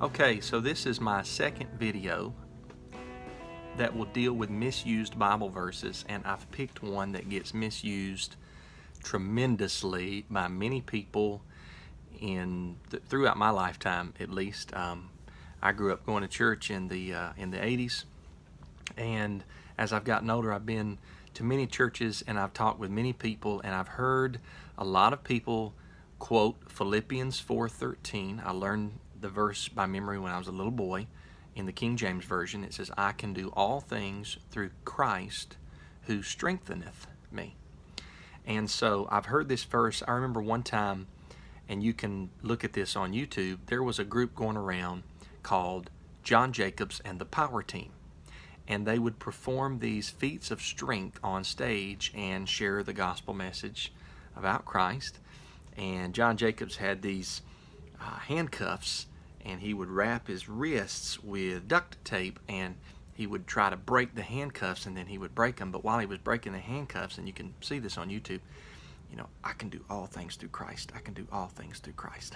Okay, so this is my second video that will deal with misused Bible verses, and I've picked one that gets misused tremendously by many people throughout my lifetime, at least. I grew up going to church in the 80s, and as I've gotten older, I've been to many churches and I've talked with many people, and I've heard a lot of people quote Philippians 4:13. I learned the verse by memory when I was a little boy. In the King James Version, it says, "I can do all things through Christ who strengtheneth me." And so I've heard this verse. I remember one time, and you can look at this on YouTube, there was a group going around called John Jacobs and the Power Team. And they would perform these feats of strength on stage and share the gospel message about Christ. And John Jacobs had these handcuffs, and he would wrap his wrists with duct tape, and he would try to break the handcuffs, and then he would break them. But while he was breaking the handcuffs, and you can see this on YouTube, "I can do all things through Christ. I can do all things through Christ."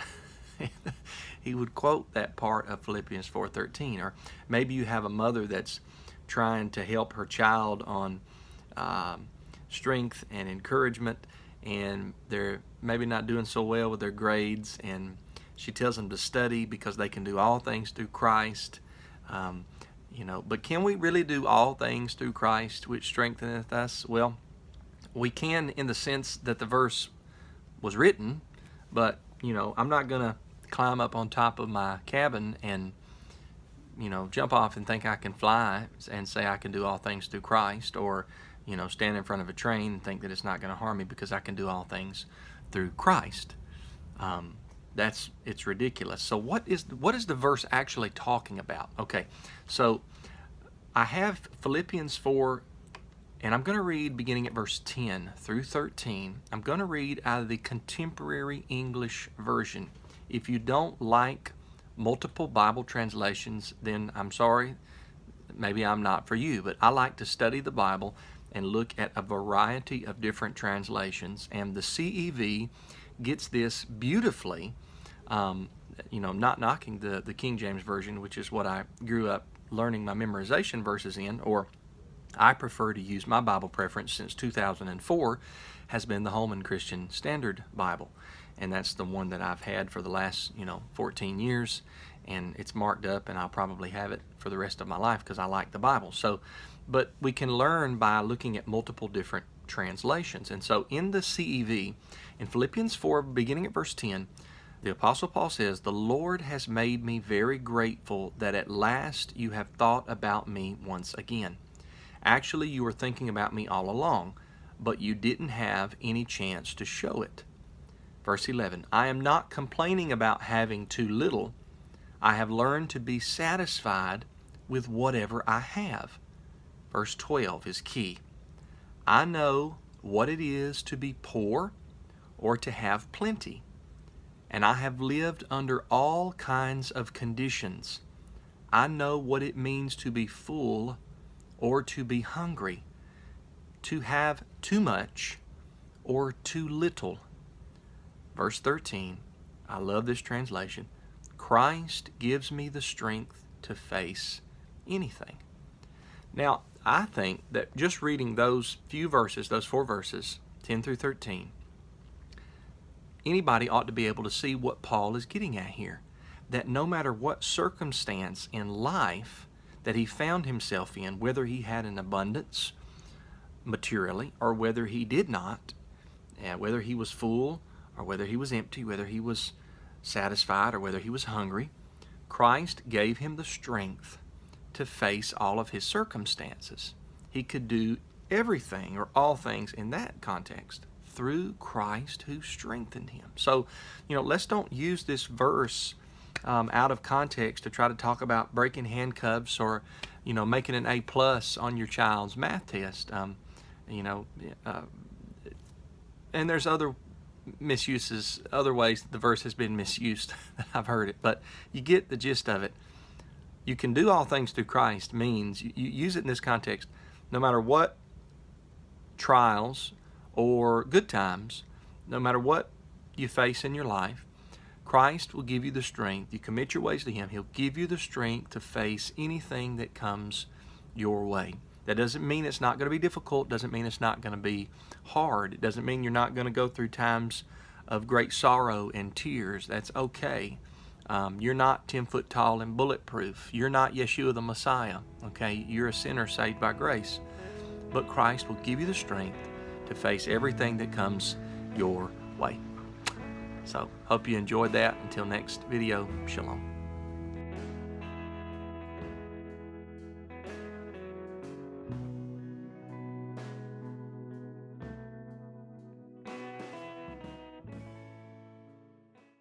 He would quote that part of Philippians 4:13. Or maybe you have a mother that's trying to help her child on strength and encouragement, and they're maybe not doing so well with their grades, and she tells them to study because they can do all things through Christ. But can we really do all things through Christ which strengtheneth us? Well, we can, in the sense that the verse was written, but I'm not going to climb up on top of my cabin and jump off and think I can fly and say I can do all things through Christ, or stand in front of a train and think that it's not going to harm me because I can do all things through Christ. It's ridiculous. So what is the verse actually talking about? Okay, so I have Philippians 4, and I'm going to read beginning at verse 10 through 13. I'm going to read out of the Contemporary English Version. If you don't like multiple Bible translations, then I'm sorry, maybe I'm not for you, but I like to study the Bible and look at a variety of different translations, and the CEV gets this beautifully. Not knocking the King James Version, which is what I grew up learning my memorization verses in, or I prefer to use my Bible preference since 2004 has been the Holman Christian Standard Bible, and that's the one that I've had for the last 14 years, and it's marked up, and I'll probably have it for the rest of my life because I like the Bible. So, but we can learn by looking at multiple different translations. And so in the CEV, in Philippians 4, beginning at verse 10, the Apostle Paul says, "The Lord has made me very grateful that at last you have thought about me once again. Actually, you were thinking about me all along, but you didn't have any chance to show it." Verse 11, "I am not complaining about having too little. I have learned to be satisfied with whatever I have." Verse 12 is key. "I know what it is to be poor or to have plenty. And I have lived under all kinds of conditions. I know what it means to be full or to be hungry, to have too much or too little." Verse 13, I love this translation. "Christ gives me the strength to face anything." Now, I think that just reading those few verses, those 4 verses, 10 through 13, anybody ought to be able to see what Paul is getting at here. That no matter what circumstance in life that he found himself in, whether he had an abundance materially or whether he did not, whether he was full or whether he was empty, whether he was satisfied or whether he was hungry, Christ gave him the strength to face all of his circumstances. He could do everything or all things in that context through Christ who strengthened him. So, let's don't use this verse out of context to try to talk about breaking handcuffs or, making an A+ on your child's math test. And there's other misuses, other ways that the verse has been misused that I've heard it, but you get the gist of it. You can do all things through Christ means you use it in this context. No matter what trials or good times, no matter what you face in your life, Christ will give you the strength. You commit your ways to Him. He'll give you the strength to face anything that comes your way. That doesn't mean it's not going to be difficult. Doesn't mean it's not going to be hard. It doesn't mean you're not going to go through times of great sorrow and tears. That's okay. You're not 10 foot tall and bulletproof. You're not Yeshua the Messiah. Okay, you're a sinner saved by grace. But Christ will give you the strength to face everything that comes your way. So, hope you enjoyed that. Until next video, shalom.